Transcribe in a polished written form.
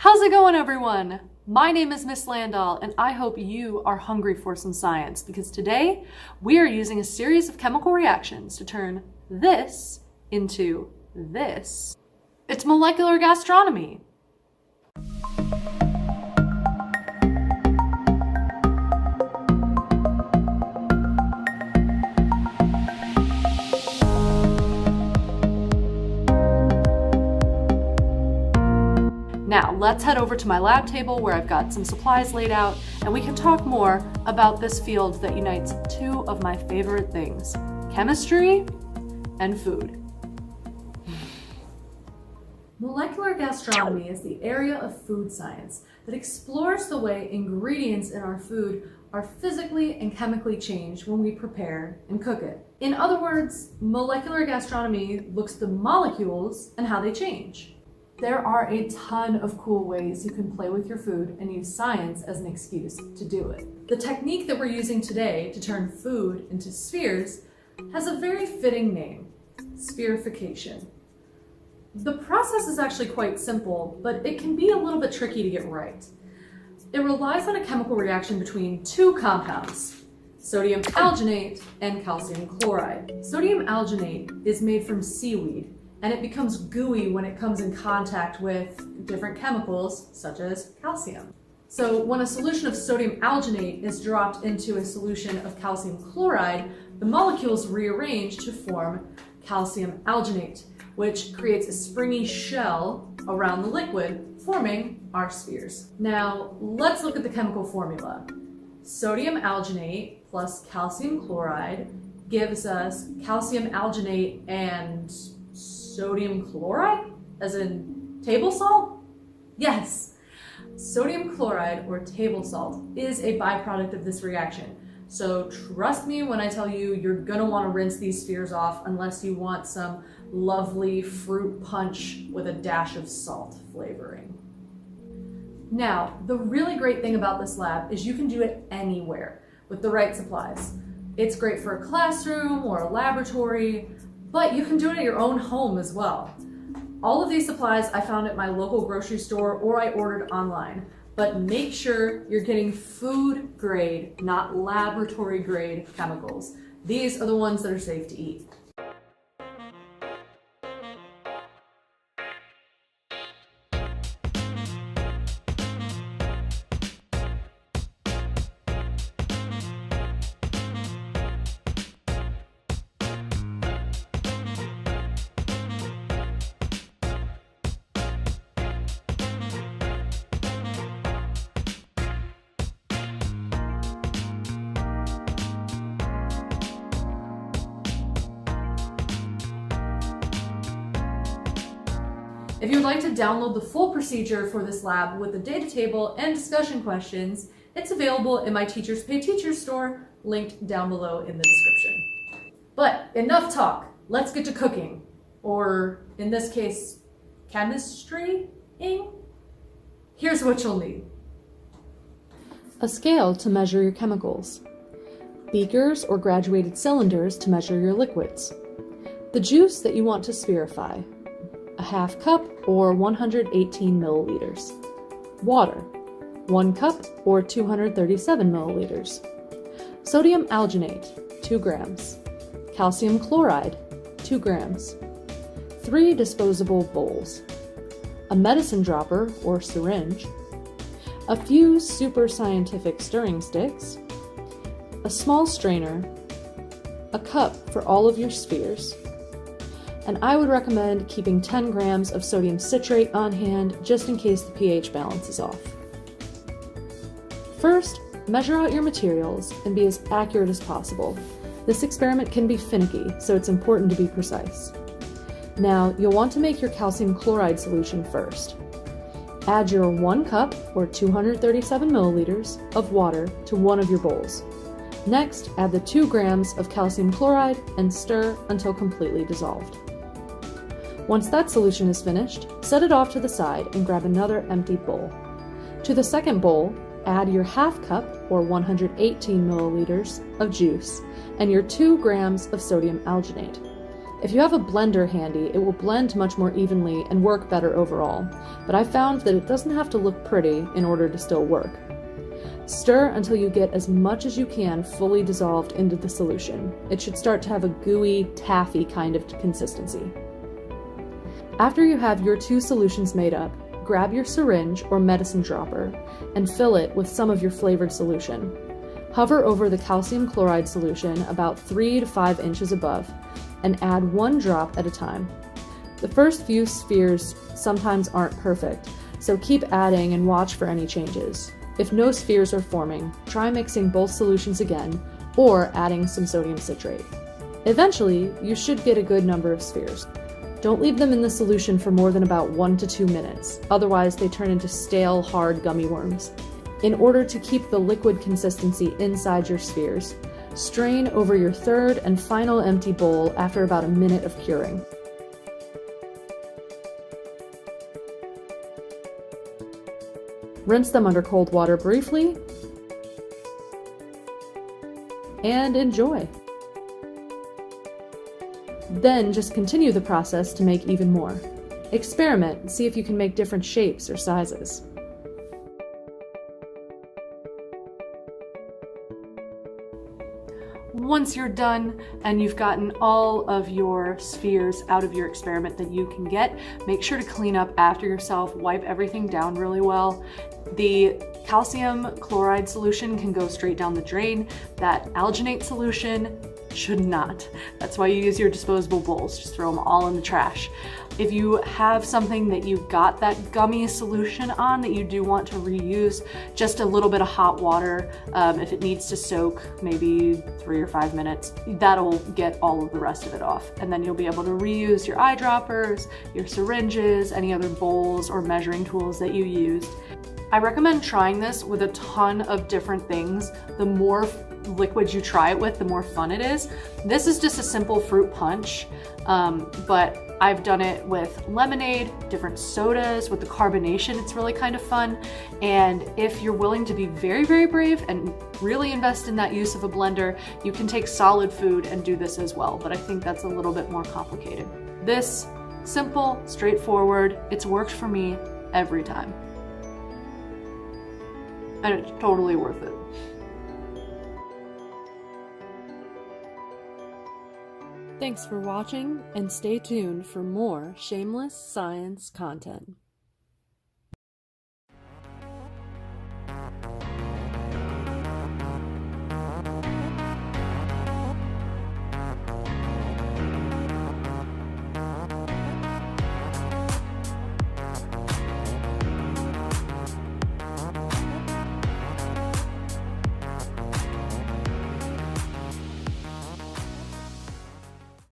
How's it going, everyone? My name is Miss Landau, and I hope you are hungry for some science, because today we are using a series of chemical reactions to turn this into this. It's molecular gastronomy. Now, let's head over to my lab table where I've got some supplies laid out, and we can talk more about this field that unites two of my favorite things, chemistry and food. Molecular gastronomy is the area of food science that explores the way ingredients in our food are physically and chemically changed when we prepare and cook it. In other words, molecular gastronomy looks at the molecules and how they change. There are a ton of cool ways you can play with your food and use science as an excuse to do it. The technique that we're using today to turn food into spheres has a very fitting name: spherification. The process is actually quite simple, but it can be a little bit tricky to get right. It relies on a chemical reaction between two compounds, sodium alginate and calcium chloride. Sodium alginate is made from seaweed, and it becomes gooey when it comes in contact with different chemicals, such as calcium. So when a solution of sodium alginate is dropped into a solution of calcium chloride, the molecules rearrange to form calcium alginate, which creates a springy shell around the liquid, forming our spheres. Now, let's look at the chemical formula. Sodium alginate plus calcium chloride gives us calcium alginate and sodium chloride, as in table salt? Yes, sodium chloride, or table salt, is a byproduct of this reaction. So trust me when I tell you you're gonna want to rinse these spheres off unless you want some lovely fruit punch with a dash of salt flavoring. Now, the really great thing about this lab is you can do it anywhere with the right supplies. It's great for a classroom or a laboratory, but you can do it at your own home as well. All of these supplies I found at my local grocery store or I ordered online, but make sure you're getting food grade, not laboratory grade chemicals. These are the ones that are safe to eat. If you would like to download the full procedure for this lab with the data table and discussion questions, it's available in my Teachers Pay Teachers store, linked down below in the description. But enough talk, let's get to cooking, or in this case, chemistry-ing. Here's what you'll need. A scale to measure your chemicals, beakers or graduated cylinders to measure your liquids, the juice that you want to spherify, a half cup or 118 milliliters, water, 1 cup or 237 milliliters, sodium alginate, 2 grams, calcium chloride, 2 grams, 3 disposable bowls, a medicine dropper or syringe, a few super scientific stirring sticks, a small strainer, a cup for all of your spheres, and I would recommend keeping 10 grams of sodium citrate on hand just in case the pH balance is off. First, measure out your materials and be as accurate as possible. This experiment can be finicky, so it's important to be precise. Now, you'll want to make your calcium chloride solution first. Add your 1 cup, or 237 milliliters, of water to one of your bowls. Next, add the 2 grams of calcium chloride and stir until completely dissolved. Once that solution is finished, set it off to the side and grab another empty bowl. To the second bowl, add your half cup, or 118 milliliters, of juice and your 2 grams of sodium alginate. If you have a blender handy, it will blend much more evenly and work better overall, but I found that it doesn't have to look pretty in order to still work. Stir until you get as much as you can fully dissolved into the solution. It should start to have a gooey, taffy kind of consistency. After you have your 2 solutions made up, grab your syringe or medicine dropper and fill it with some of your flavored solution. Hover over the calcium chloride solution about 3 to 5 inches above and add 1 drop at a time. The first few spheres sometimes aren't perfect, so keep adding and watch for any changes. If no spheres are forming, try mixing both solutions again or adding some sodium citrate. Eventually, you should get a good number of spheres. Don't leave them in the solution for more than about 1 to 2 minutes, otherwise they turn into stale, hard gummy worms. In order to keep the liquid consistency inside your spheres, strain over your third and final empty bowl after about a minute of curing. Rinse them under cold water briefly, and enjoy. Then just continue the process to make even more. Experiment and see if you can make different shapes or sizes. Once you're done and you've gotten all of your spheres out of your experiment that you can get, make sure to clean up after yourself, wipe everything down really well. The calcium chloride solution can go straight down the drain. That alginate solution should not. That's why you use your disposable bowls. Just throw them all in the trash. If you have something that you've got that gummy solution on that you do want to reuse, just a little bit of hot water, if it needs to soak maybe 3 or 5 minutes, that'll get all of the rest of it off. And then you'll be able to reuse your eyedroppers, your syringes, any other bowls or measuring tools that you used. I recommend trying this with a ton of different things. The more liquids you try it with, the more fun it is. This is just a simple fruit punch, but I've done it with lemonade, different sodas, with the carbonation. It's really kind of fun. And if you're willing to be very, very brave and really invest in that use of a blender, you can take solid food and do this as well. But I think that's a little bit more complicated. This, simple, straightforward, it's worked for me every time. And it's totally worth it. Thanks for watching, and stay tuned for more Shameless Science content.